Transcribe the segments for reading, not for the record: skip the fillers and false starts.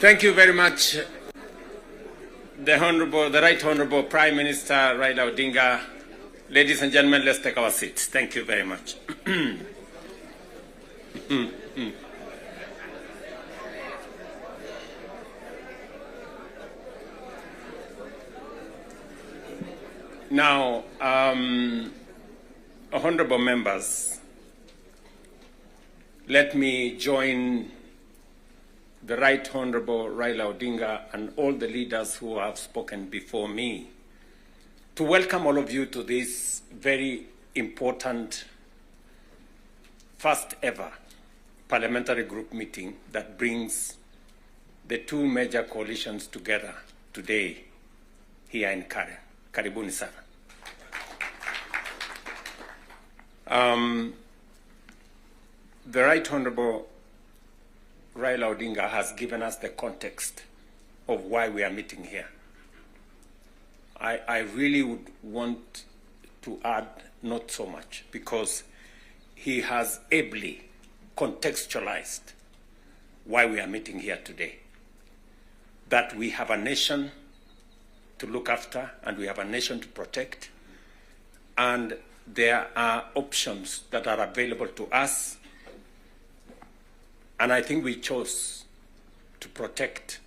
Thank you very much, the Right Honorable Prime Minister Raila Odinga. Ladies and gentlemen, let's take our seats. Thank you very much. Now, honorable members, let me join the Right Honorable Raila Odinga and all the leaders who have spoken before me to welcome all of you to this very important first ever parliamentary group meeting that brings the two major coalitions together today here in Karen. Karibuni sana. The Right Honorable Raila Odinga has given us the context of why we are meeting here. I really would want to add not so much, because he has ably contextualized why we are meeting here today. That we have a nation to look after and we have a nation to protect, and there are options that are available to us, and I think we chose to protect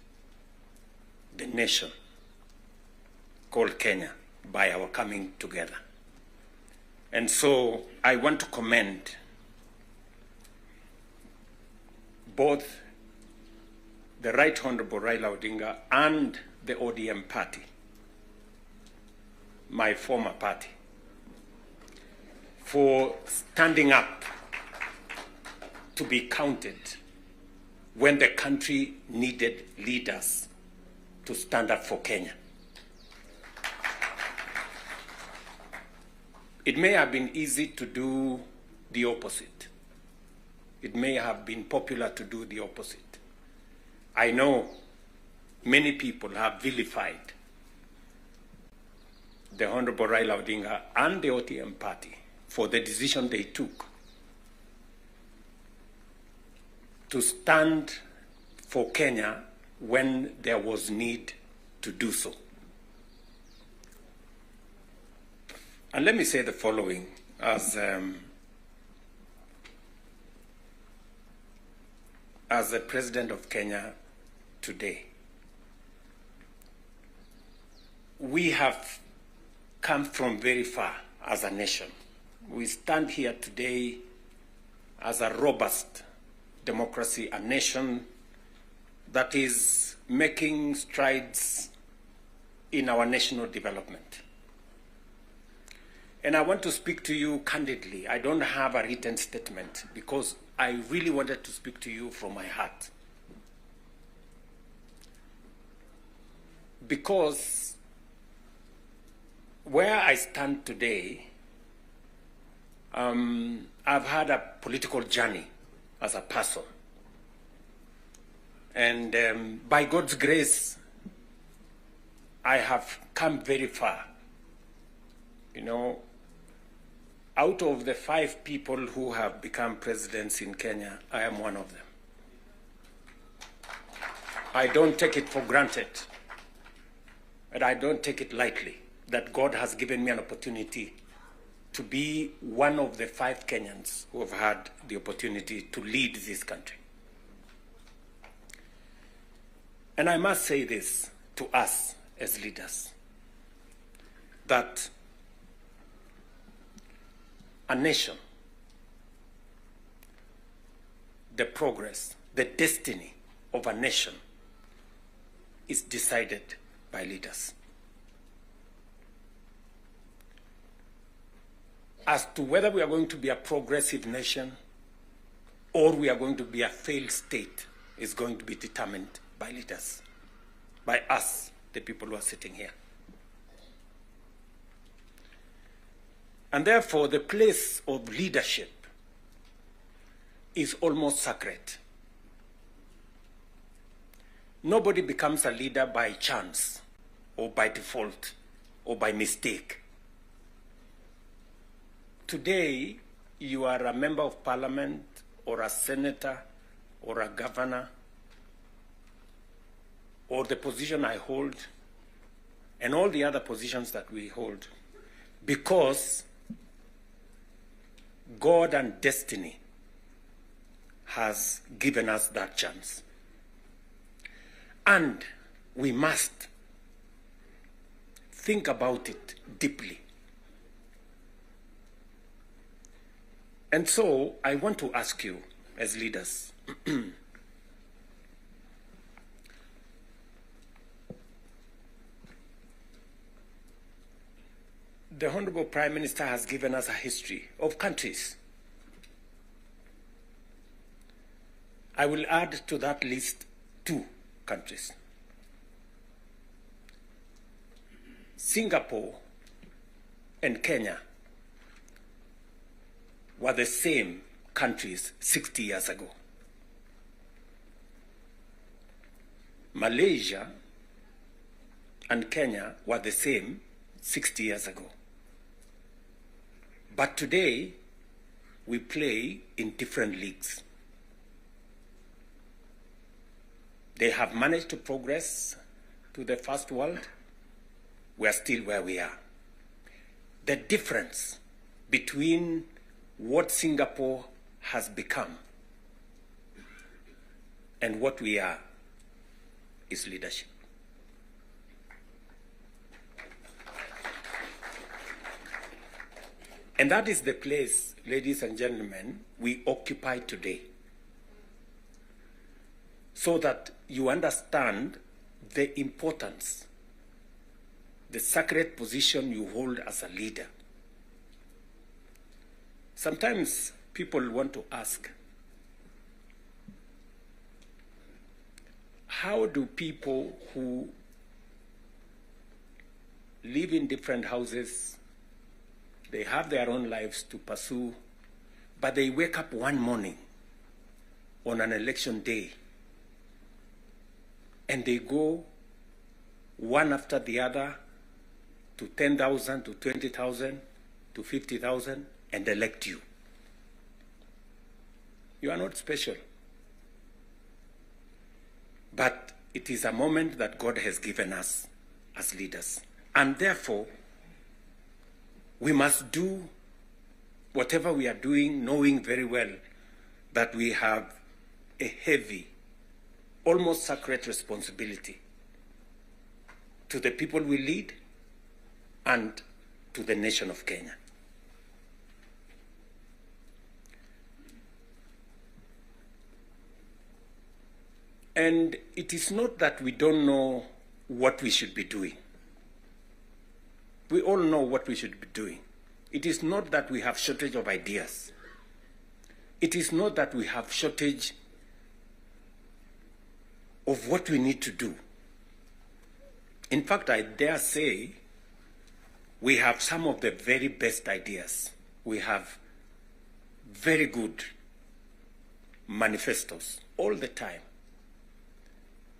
the nation called Kenya by our coming together. And so I want to commend both the Right Honorable Raila Odinga and the ODM party, my former party, for standing up to be counted when the country needed leaders to stand up for Kenya. It may have been easy to do the opposite. It may have been popular to do the opposite. I know many people have vilified the Honorable Raila Odinga and the ODM party for the decision they took to stand for Kenya when there was need to do so. And let me say the following as the President of Kenya today. We have come from very far as a nation. We stand here today as a robust democracy, a nation that is making strides in our national development. And I want to speak to you candidly. I don't have a written statement because I really wanted to speak to you from my heart. Because where I stand today, I've had a political journey as a person. And by God's grace, I have come very far. You know, out of the 5 people who have become presidents in Kenya, I am one of them. I don't take it for granted, and I don't take it lightly that God has given me an opportunity to be one of the 5 Kenyans who have had the opportunity to lead this country. And I must say this to us as leaders, that a nation, the progress, the destiny of a nation is decided by leaders. As to whether we are going to be a progressive nation or we are going to be a failed state is going to be determined by leaders, by us, the people who are sitting here. And therefore, the place of leadership is almost sacred. Nobody becomes a leader by chance or by default or by mistake. Today, you are a member of parliament or a senator or a governor or the position I hold and all the other positions that we hold because God and destiny has given us that chance. And we must think about it deeply. And so I want to ask you as leaders, the Honorable Prime Minister has given us a history of countries. I will add to that list 2 countries. Singapore and Kenya were the same countries 60 years ago. Malaysia and Kenya were the same 60 years ago. But today, we play in different leagues. They have managed to progress to the first world. We are still where we are. The difference between what Singapore has become and what we are is leadership. And that is the place, ladies and gentlemen, we occupy today. So that you understand the importance, the sacred position you hold as a leader. Sometimes people want to ask, how do people who live in different houses, they have their own lives to pursue, but they wake up one morning on an election day and they go one after the other to 10,000, to 20,000, to 50,000 and elect you? You are not special. But it is a moment that God has given us as leaders. And therefore, we must do whatever we are doing, knowing very well that we have a heavy, almost sacred responsibility to the people we lead and to the nation of Kenya. And it is not that we don't know what we should be doing. We all know what we should be doing. It is not that we have shortage of ideas. It is not that we have shortage of what we need to do. In fact, I dare say we have some of the very best ideas. We have very good manifestos all the time.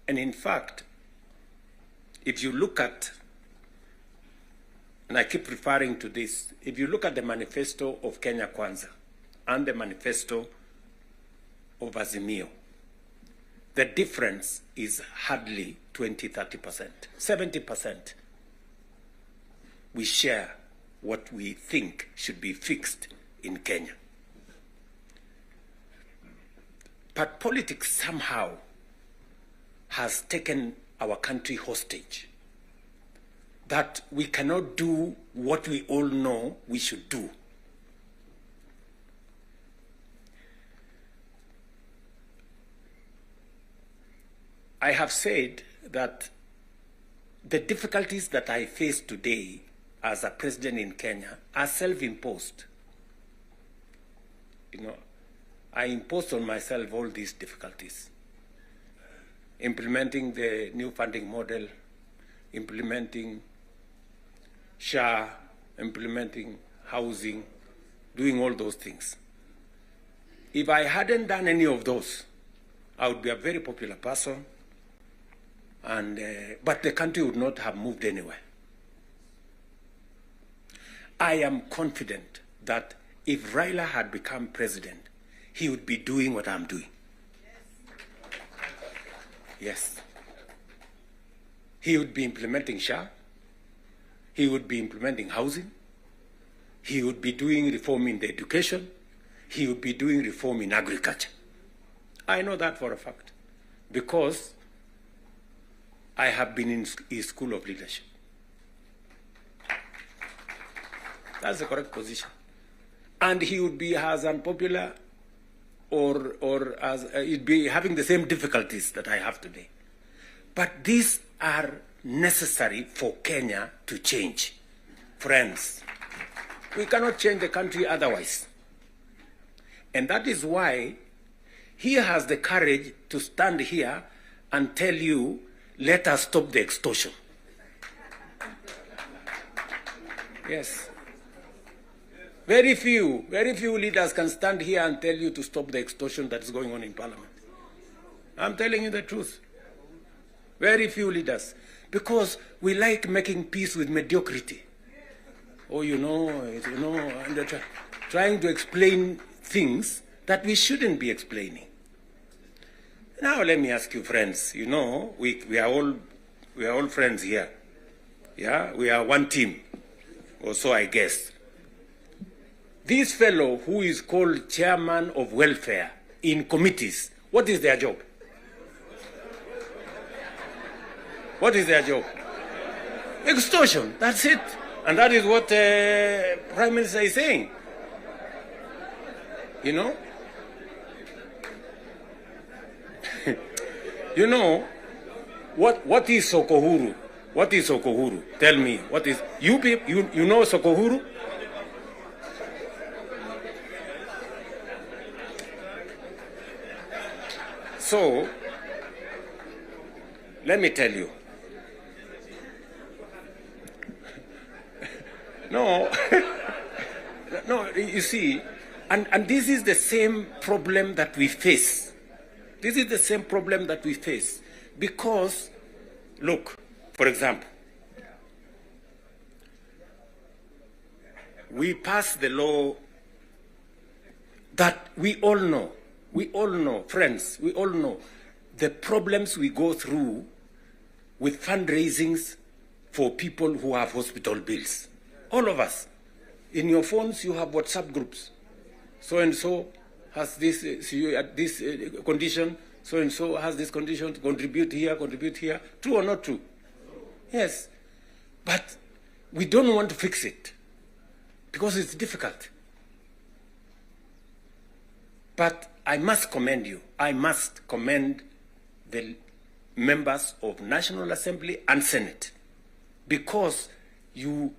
And in fact, if you look at, and I keep referring to this, if you look at the manifesto of Kenya Kwanza and the manifesto of Azimio, the difference is hardly 20-30%. 70% we share what we think should be fixed in Kenya. But politics somehow has taken our country hostage, that we cannot do what we all know we should do. I have said that the difficulties that I face today as a president in Kenya are self-imposed. You know, I imposed on myself all these difficulties. Implementing the new funding model, implementing SHA, implementing housing, doing all those things. If I hadn't done any of those, I would be a very popular person, and but the country would not have moved anywhere. I am confident that if Raila had become president, he would be doing what I'm doing. Yes. he would be implementing SHA, he would be implementing housing, he would be doing reform in the education, he would be doing reform in agriculture. I know that for a fact, because I have been in his school of leadership. That's the correct position. And he would be as unpopular or as he'd be having the same difficulties that I have today. But these are necessary for Kenya to change. Friends, we cannot change the country otherwise. And that is why he has the courage to stand here and tell you, let us stop the extortion. Yes. Very few leaders can stand here and tell you to stop the extortion that is going on in Parliament. I'm telling you the truth. Very few leaders. Because we like making peace with mediocrity. Oh, and they're trying to explain things that we shouldn't be explaining. Now let me ask you, friends, we are all friends here. Yeah, we are one team, or so I guess. This fellow who is called chairman of welfare in committees, what is their job? What is their job? Extortion, that's it. And that is what Prime Minister is saying. What is Sokohuru? What is Sokohuru? Tell me, what is, you know Sokohuru? So, let me tell you. No, you see, and this is the same problem that we face. This is the same problem that we face. Because, look, for example, we passed the law that we all know, friends, we all know the problems we go through with fundraisings for people who have hospital bills. All of us. In your phones, you have WhatsApp groups. So-and-so has this, this condition, so-and-so has this condition, to contribute here. True or not true? Yes. But we don't want to fix it because it's difficult. But I must commend you. I must commend the members of National Assembly and Senate, because you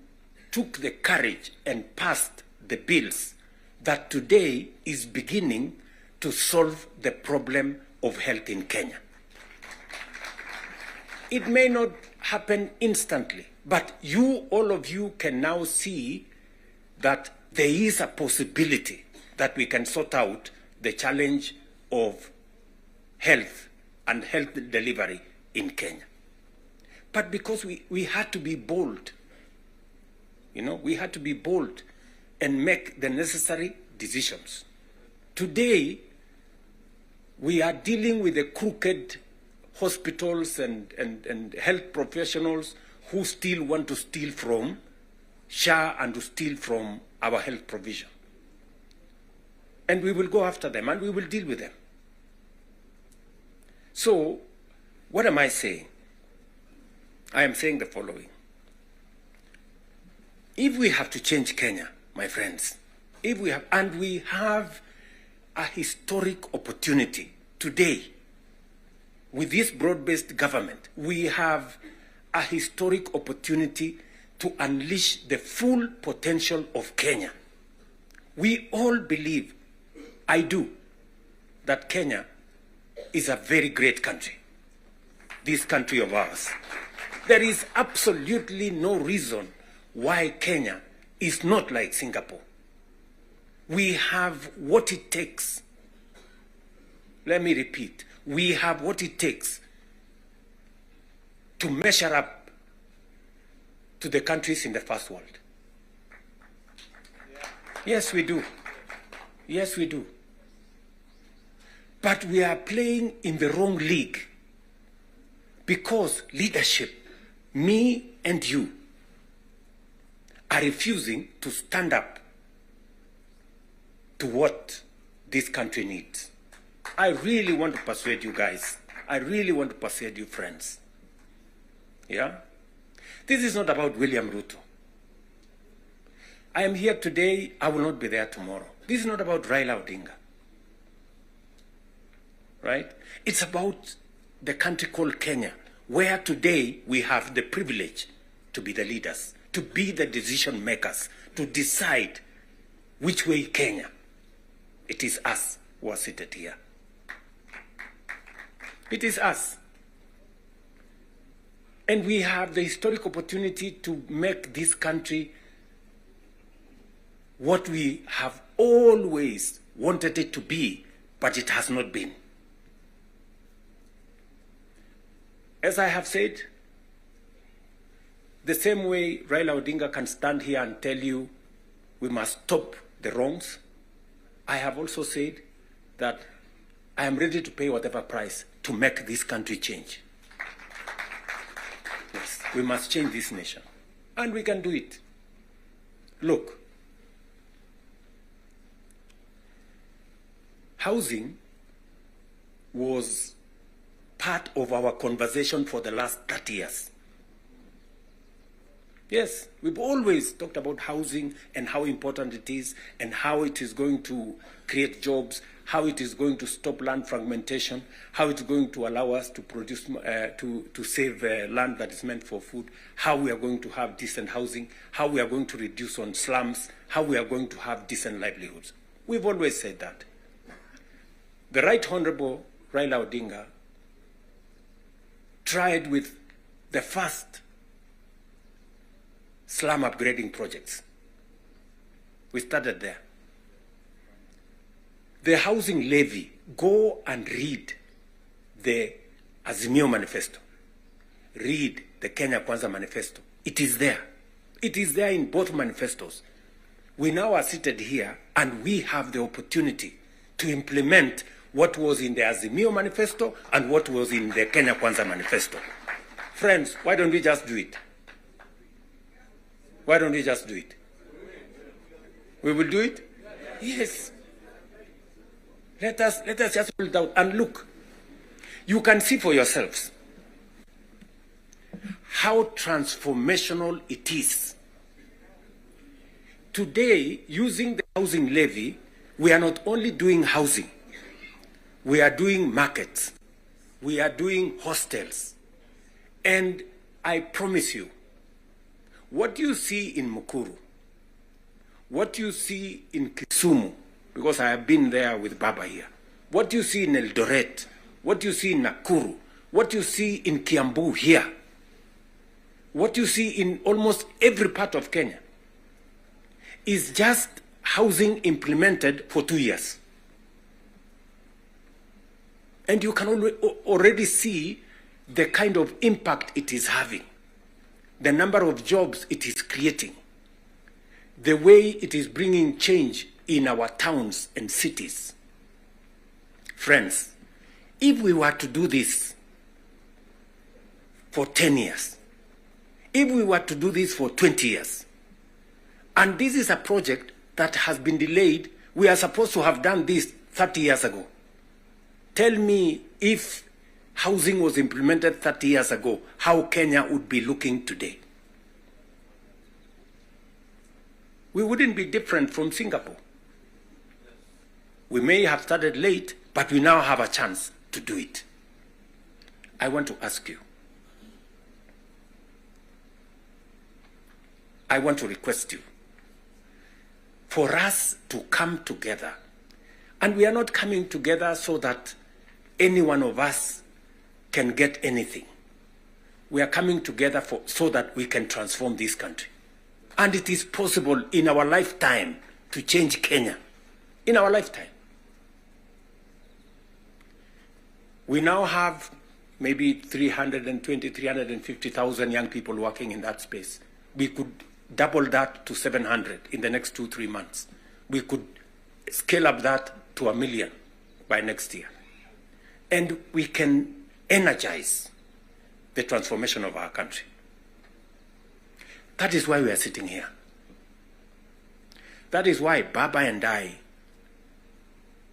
took the courage and passed the bills that today is beginning to solve the problem of health in Kenya. It may not happen instantly, but all of you can now see that there is a possibility that we can sort out the challenge of health and health delivery in Kenya. But because we had to be bold, we had to be bold and make the necessary decisions. Today, we are dealing with the crooked hospitals and health professionals who still want to steal from SHA and to steal from our health provision. And we will go after them and we will deal with them. So, what am I saying? I am saying the following. If we have to change Kenya, my friends, we have a historic opportunity today with this broad-based government, we have a historic opportunity to unleash the full potential of Kenya. We all believe, I do, that Kenya is a very great country, this country of ours. There is absolutely no reason why Kenya is not like Singapore. We have what it takes. Let me repeat. We have what it takes to measure up to the countries in the first world. Yes, we do. Yes, we do. But we are playing in the wrong league because leadership me and you are refusing to stand up to what this country needs. I really want to persuade you guys. I really want to persuade you friends. Yeah? This is not about William Ruto. I am here today, I will not be there tomorrow. This is not about Raila Odinga. Right? It's about the country called Kenya, where today we have the privilege to be the leaders, to be the decision makers, to decide which way Kenya. It is us who are seated here. It is us. And we have the historic opportunity to make this country what we have always wanted it to be, but it has not been. As I have said, the same way Raila Odinga can stand here and tell you we must stop the wrongs, I have also said that I am ready to pay whatever price to make this country change. Yes, we must change this nation. And we can do it. Look, housing was part of our conversation for the last 30 years. Yes, we've always talked about housing and how important it is and how it is going to create jobs, how it is going to stop land fragmentation, how it's going to allow us to produce, to save land that is meant for food, how we are going to have decent housing, how we are going to reduce on slums, how we are going to have decent livelihoods. We've always said that. The Right Honorable Raila Odinga tried with the first slum upgrading projects. We started there. The housing levy, go and read the Azimio manifesto. Read the Kenya Kwanza manifesto. It is there. It is there in both manifestos. We now are seated here and we have the opportunity to implement what was in the Azimio manifesto and what was in the Kenya Kwanza manifesto. Friends, why don't we just do it? Why don't we just do it? We will do it? Yes. Let us just pull it out and look. You can see for yourselves how transformational it is. Today, using the housing levy, we are not only doing housing, we are doing markets, we are doing hostels. And I promise you, what you see in Mukuru, what you see in Kisumu, because I have been there with Baba here, what you see in Eldoret, what you see in Nakuru, what you see in Kiambu here, what you see in almost every part of Kenya, is just housing implemented for 2 years. And you can already see the kind of impact it is having, the number of jobs it is creating, the way it is bringing change in our towns and cities. Friends, if we were to do this for 10 years, if we were to do this for 20 years, and this is a project that has been delayed, we are supposed to have done this 30 years ago. Tell me, if housing was implemented 30 years ago, how Kenya would be looking today. We wouldn't be different from Singapore. We may have started late, but we now have a chance to do it. I want to ask you, I want to request you for us to come together. And we are not coming together so that any one of us can get anything. We are coming together so that we can transform this country. And it is possible in our lifetime to change Kenya. In our lifetime. We now have maybe 320, 350,000 young people working in that space. We could double that to 700 in the next 2-3 months. We could scale up that to 1 million by next year. And we can energize the transformation of our country. That is why we are sitting here. That is why Baba and I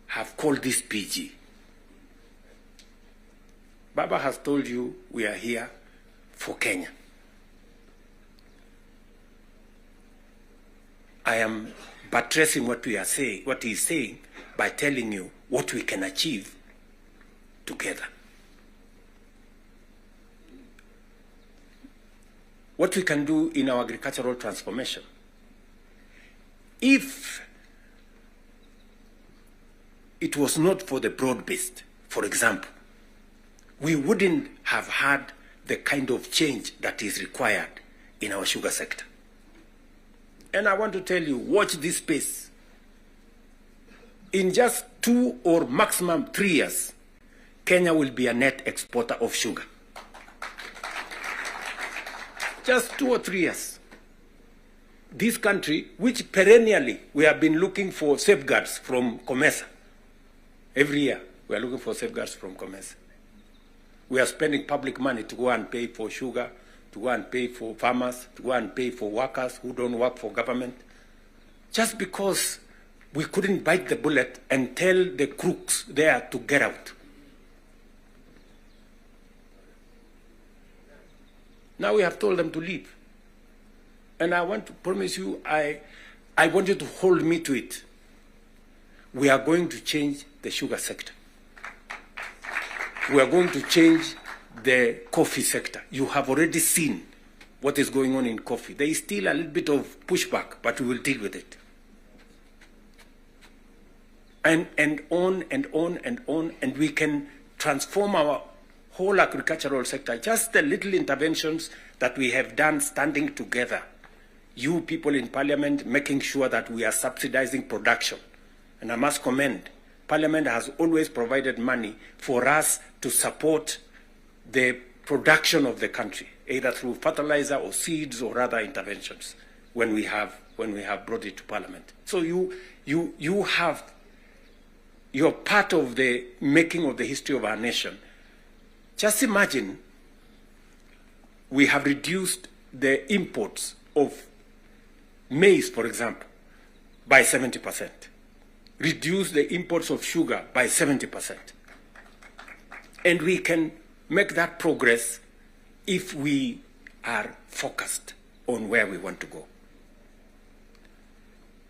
have called this PG. Baba has told you we are here for Kenya. I am buttressing what we are saying, what he is saying, by telling you what we can achieve together. What we can do in our agricultural transformation. If it was not for the broad-based, for example, we wouldn't have had the kind of change that is required in our sugar sector. And I want to tell you, watch this space. In just 2 or maximum 3 years, Kenya will be a net exporter of sugar. Just 2 or 3 years. This country, which perennially we have been looking for safeguards from COMESA. Every year, we are looking for safeguards from COMESA. We are spending public money to go and pay for sugar, to go and pay for farmers, to go and pay for workers who don't work for government, just because we couldn't bite the bullet and tell the crooks there to get out. Now we have told them to leave. And I want to promise you, I want you to hold me to it. We are going to change the sugar sector. We are going to change the coffee sector. You have already seen what is going on in coffee. There is still a little bit of pushback, but we will deal with it. And on and on and on, and we can transform our whole agricultural sector. Just the little interventions that we have done standing together. You people in Parliament making sure that we are subsidizing production. And I must commend, Parliament has always provided money for us to support the production of the country, either through fertilizer or seeds or other interventions when we have brought it to Parliament. So you're part of the making of the history of our nation. Just imagine we have reduced the imports of maize, for example, by 70%. Reduce the imports of sugar by 70%. And we can make that progress if we are focused on where we want to go.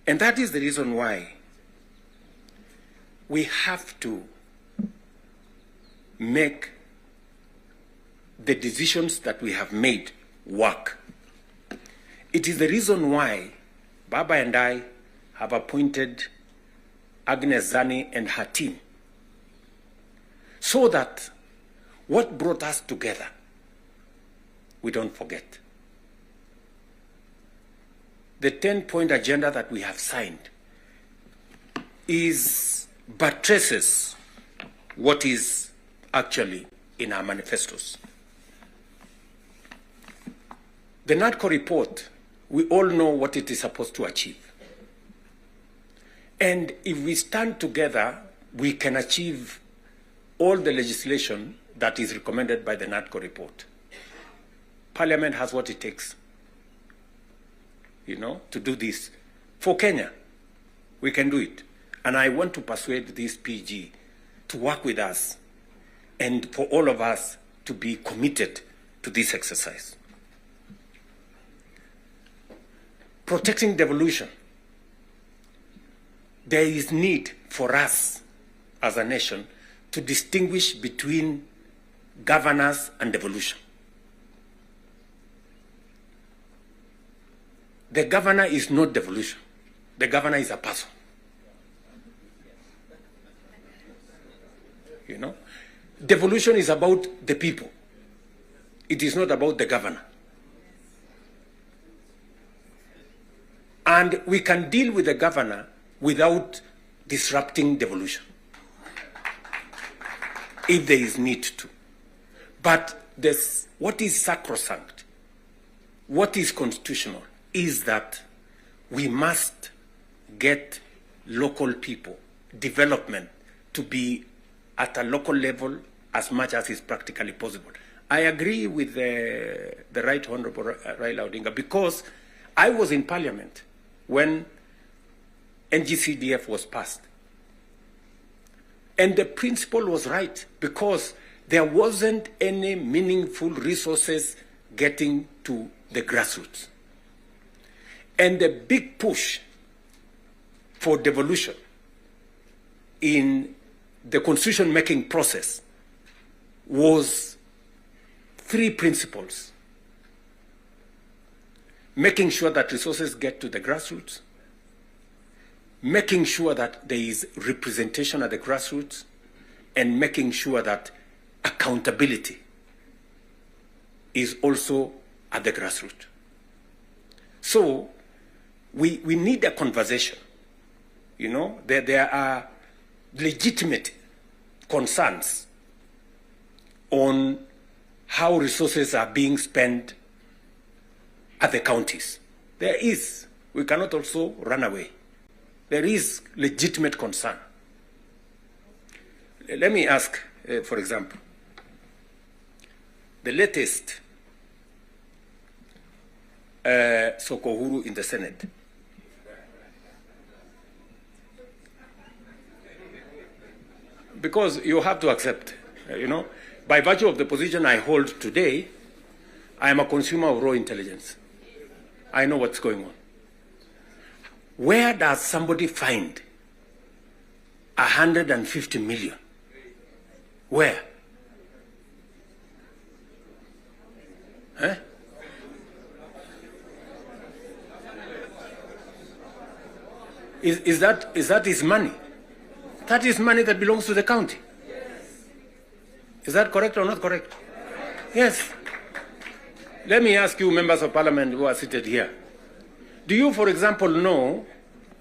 And that is the reason why we have to make the decisions that we have made work. It is the reason why Baba and I have appointed Agnes Zani and her team, so that what brought us together, we don't forget. The 10-point agenda that we have signed buttresses what is actually in our manifestos. The NADCO report, we all know what it is supposed to achieve. And if we stand together, we can achieve all the legislation that is recommended by the NADCO report. Parliament has what it takes, to do this. For Kenya, we can do it. And I want to persuade this PG to work with us and for all of us to be committed to this exercise. Protecting devolution. There is need for us as a nation to distinguish between governance and devolution. The governor is not devolution. The governor is a person. Devolution is about the people. It is not about the governor. And we can deal with the governor without disrupting devolution, if there is need to. But what is sacrosanct, what is constitutional, is that we must get local people, development, to be at a local level as much as is practically possible. I agree with the Right Honorable Raila Odinga, because I was in Parliament when NGCDF was passed. And the principle was right, because there wasn't any meaningful resources getting to the grassroots. And the big push for devolution in the constitution-making process was three principles: making sure that resources get to the grassroots, making sure that there is representation at the grassroots, and making sure that accountability is also at the grassroots. So we need a conversation. You know, there are legitimate concerns on how resources are being spent at the counties. There is. We cannot also run away. There is legitimate concern. Let me ask, for example, the latest Sokohuru in the Senate. Because you have to accept, you know, by virtue of the position I hold today, I am a consumer of raw intelligence. I know what's going on. Where does somebody find 150 million? Where? Huh? Is that his money? That is money that belongs to the county. Is that correct or not correct? Yes. Let me ask you, members of parliament who are seated here. Do you, for example, know,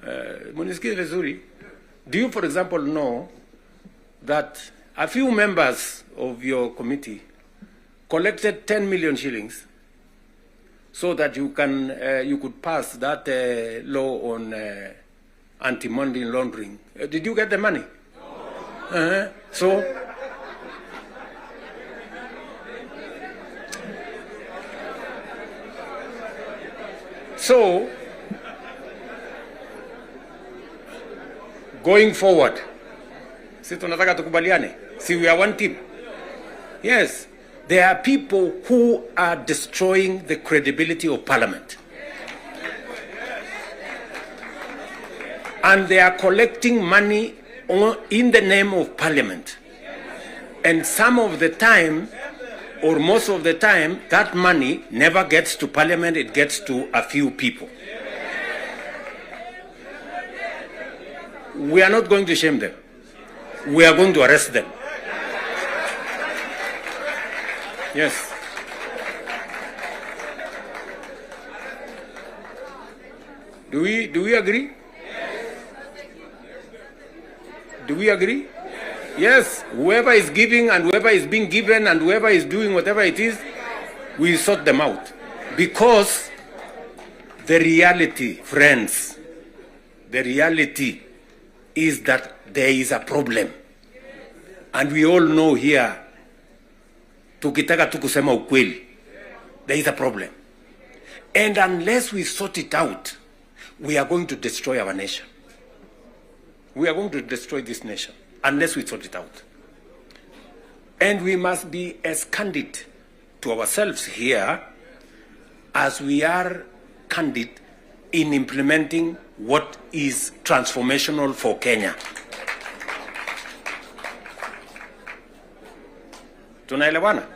do you, for example, know that a few members of your committee collected 10 million shillings so that you could pass that law on anti-money laundering? Did you get the money? No. So, going forward, si tunataka tukubaliane, si we are one team. Yes, there are people who are destroying the credibility of Parliament. And they are collecting money in the name of Parliament. And some of the time, or most of the time, that money never gets to Parliament, it gets to a few people. We are not going to shame them. We are going to arrest them. Yes. Do we agree? Do we agree? Yes. Whoever is giving and whoever is being given and whoever is doing whatever it is, we sort them out. Because the reality, friends, the reality is that there is a problem. And we all know here, tukitaka tukusema ukweli, there is a problem. And unless we sort it out, we are going to destroy our nation. We are going to destroy this nation unless we sort it out. And we must be as candid to ourselves here as we are candid in implementing what is transformational for Kenya. Tunaelewana?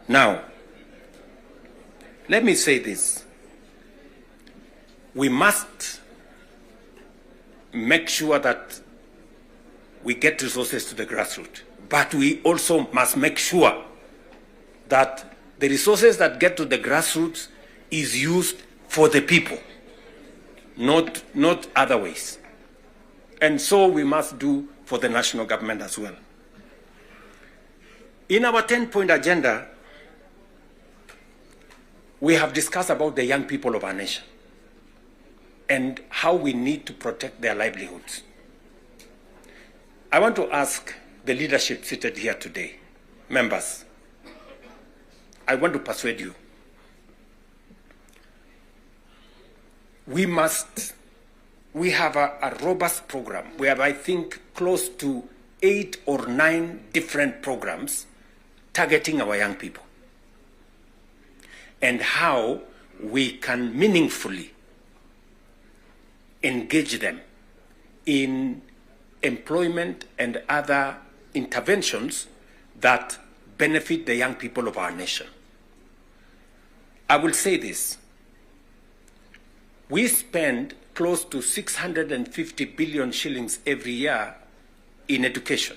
Now, let me say this. We must make sure that we get resources to the grassroots. But we also must make sure that the resources that get to the grassroots is used for the people, not other ways. And so we must do for the national government as well. In our 10-point agenda, we have discussed about the young people of our nation and how we need to protect their livelihoods. I want to ask the leadership seated here today, members, I want to persuade you. We have a robust program. We have, I think, close to 8 or 9 different programs targeting our young people and how we can meaningfully engage them in employment and other interventions that benefit the young people of our nation. I will say this. We spend close to 650 billion shillings every year in education,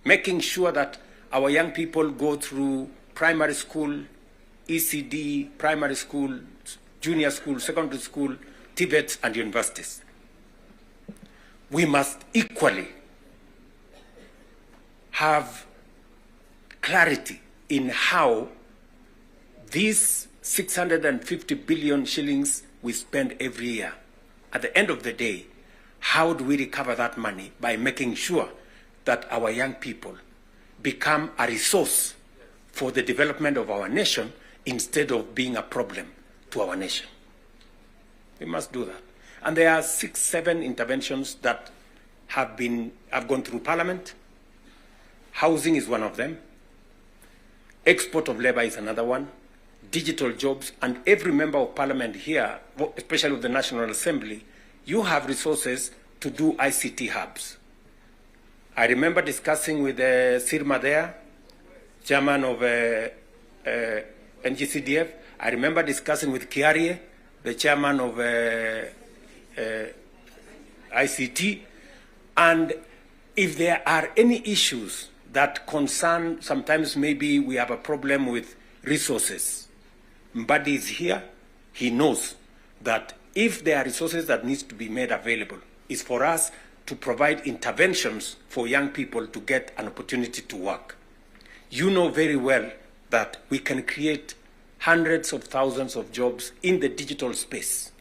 making sure that our young people go through primary school, ECD, primary school, junior school, secondary school, TVETs, and universities. We must equally have clarity in how these 650 billion shillings we spend every year, at the end of the day, how do we recover that money? By making sure that our young people become a resource for the development of our nation instead of being a problem to our nation. We must do that. And there are 6, 7 interventions that have gone through Parliament. Housing is one of them. Export of labor is another one. Digital jobs, and every member of Parliament here, especially of the National Assembly, you have resources to do ICT hubs. I remember discussing with Sirma there, chairman of NGCDF. I remember discussing with Kiarie, the chairman of ICT. And if there are any issues that concern, sometimes maybe we have a problem with resources, Mbadi is here. He knows that if there are resources that needs to be made available, it's for us to provide interventions for young people to get an opportunity to work. You know very well that we can create hundreds of thousands of jobs in the digital space.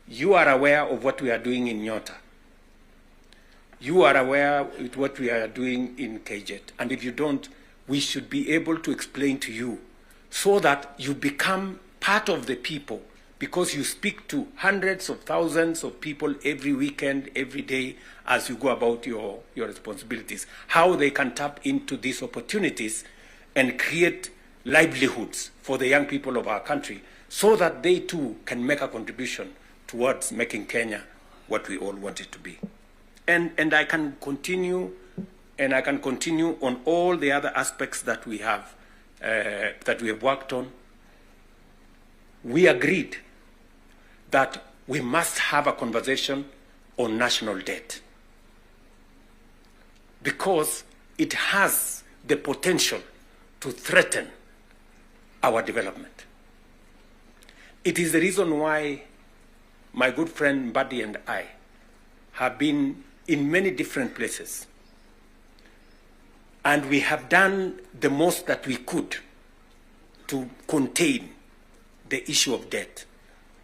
You are aware of what we are doing in Nyota. You are aware of what we are doing in KJet. And if you don't, we should be able to explain to you so that you become part of the people, because you speak to hundreds of thousands of people every weekend, every day, as you go about your responsibilities, how they can tap into these opportunities and create livelihoods for the young people of our country so that they too can make a contribution towards making Kenya what we all want it to be. And I can continue, on all the other aspects that we have worked on. We agreed that we must have a conversation on national debt because it has the potential to threaten our development. It is the reason why my good friend Mbadi and I have been in many different places, and we have done the most that we could to contain the issue of debt.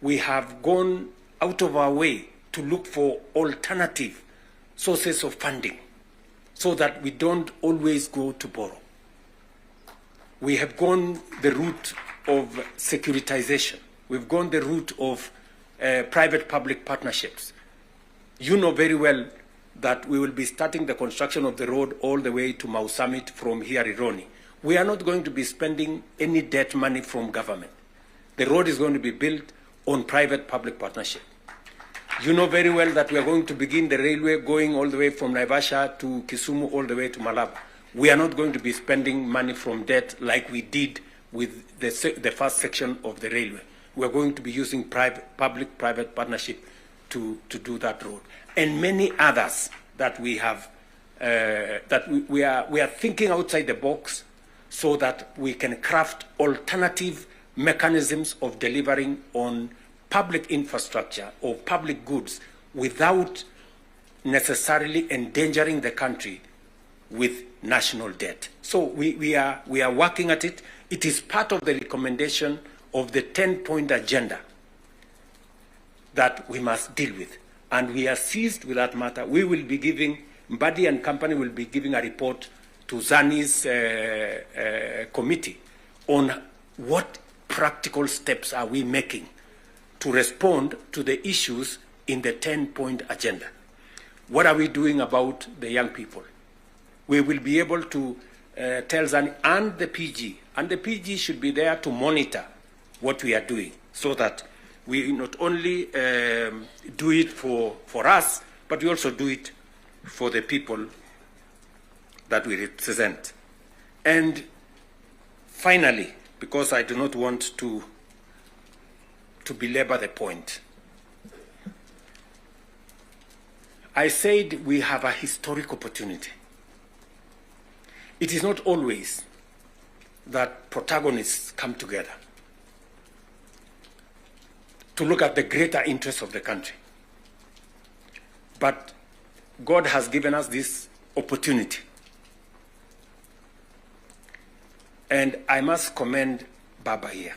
We have gone out of our way to look for alternative sources of funding so that we don't always go to borrow. We have gone the route of securitization. We've gone the route of private-public partnerships. You know very well that we will be starting the construction of the road all the way to Mau Summit from here, Ironi. We are not going to be spending any debt money from government. The road is going to be built on private-public partnership. You know very well that we are going to begin the railway going all the way from Naivasha to Kisumu all the way to Malaba. We are not going to be spending money from debt like we did with the first section of the railway. We are going to be using public-private partnership to do that road. And many others that we have, we are thinking outside the box so that we can craft alternative mechanisms of delivering on public infrastructure or public goods without necessarily endangering the country with national debt. So we are working at it. It is part of the recommendation of the 10-point agenda that we must deal with. And we are seized with that matter. We will be giving Mbadi and company will be giving a report to Zani's committee on what practical steps are we making to respond to the issues in the 10-point agenda. What are we doing about the young people? We will be able to tell Zani and the PG should be there to monitor what we are doing, so that we not only do it for us, but we also do it for the people that we represent. And finally, because I do not want to belabor the point, I said we have a historic opportunity. It is not always that protagonists come together to look at the greater interests of the country. But God has given us this opportunity. And I must commend Baba here,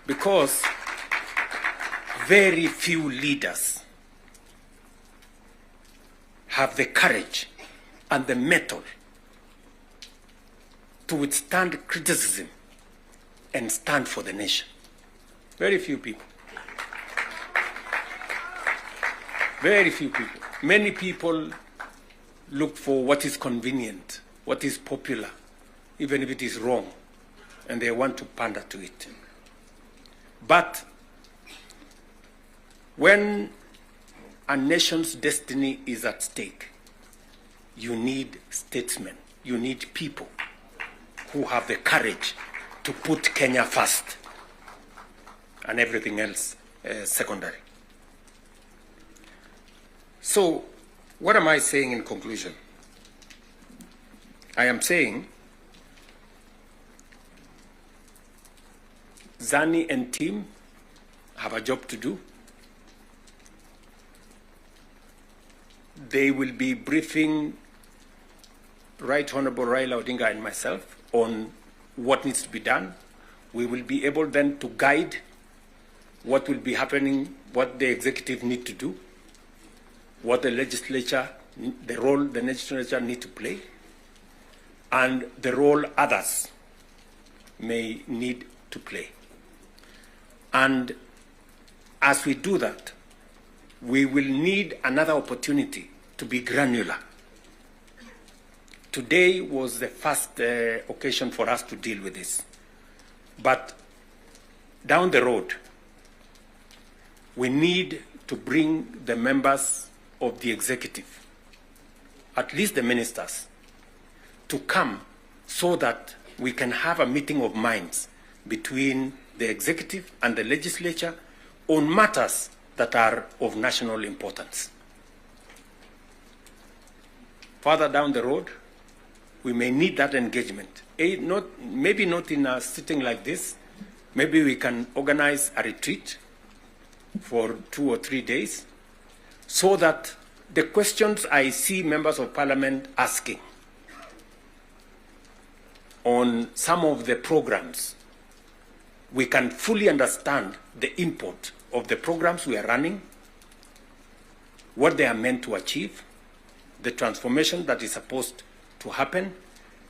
because very few leaders have the courage and the mettle to withstand criticism and stand for the nation. Very few people. Very few people. Many people look for what is convenient, what is popular, even if it is wrong, and they want to pander to it. But when a nation's destiny is at stake, you need statesmen, you need people who have the courage to put Kenya first and everything else secondary. So, what am I saying in conclusion? I am saying Zani and team have a job to do. They will be briefing Right Honorable Raila Odinga and myself on what needs to be done. We will be able then to guide what will be happening, what the executive need to do, what the legislature, the role the legislature need to play, and the role others may need to play. And as we do that, we will need another opportunity to be granular. Today was the first occasion for us to deal with this. But down the road, we need to bring the members of the executive, at least the ministers, to come so that we can have a meeting of minds between the executive and the legislature on matters that are of national importance. Further down the road, we may need that engagement. Maybe not in a sitting like this. Maybe we can organize a retreat for 2 or 3 days, so that the questions I see members of parliament asking on some of the programs, we can fully understand the import of the programs we are running, what they are meant to achieve, the transformation that is supposed to happen,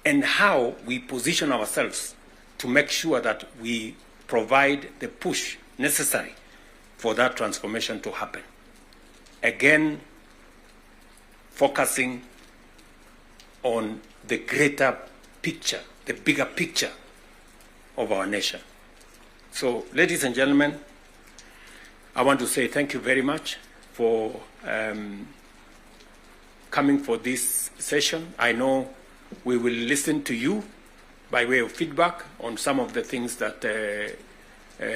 and how we position ourselves to make sure that we provide the push necessary for that transformation to happen. Again, focusing on the greater picture, the bigger picture of our nation. So, ladies and gentlemen, I want to say thank you very much for coming for this session. I know we will listen to you by way of feedback on some of the things that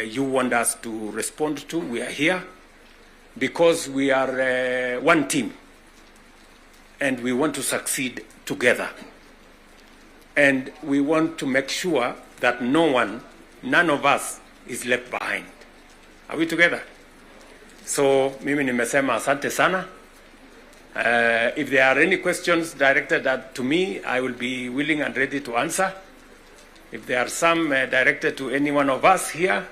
you want us to respond to. We are here because we are one team, and we want to succeed together. And we want to make sure that none of us is left behind. Are we together? So, mimi nimesema asante sana. If there are any questions directed to me, I will be willing and ready to answer. If there are some directed to any one of us here,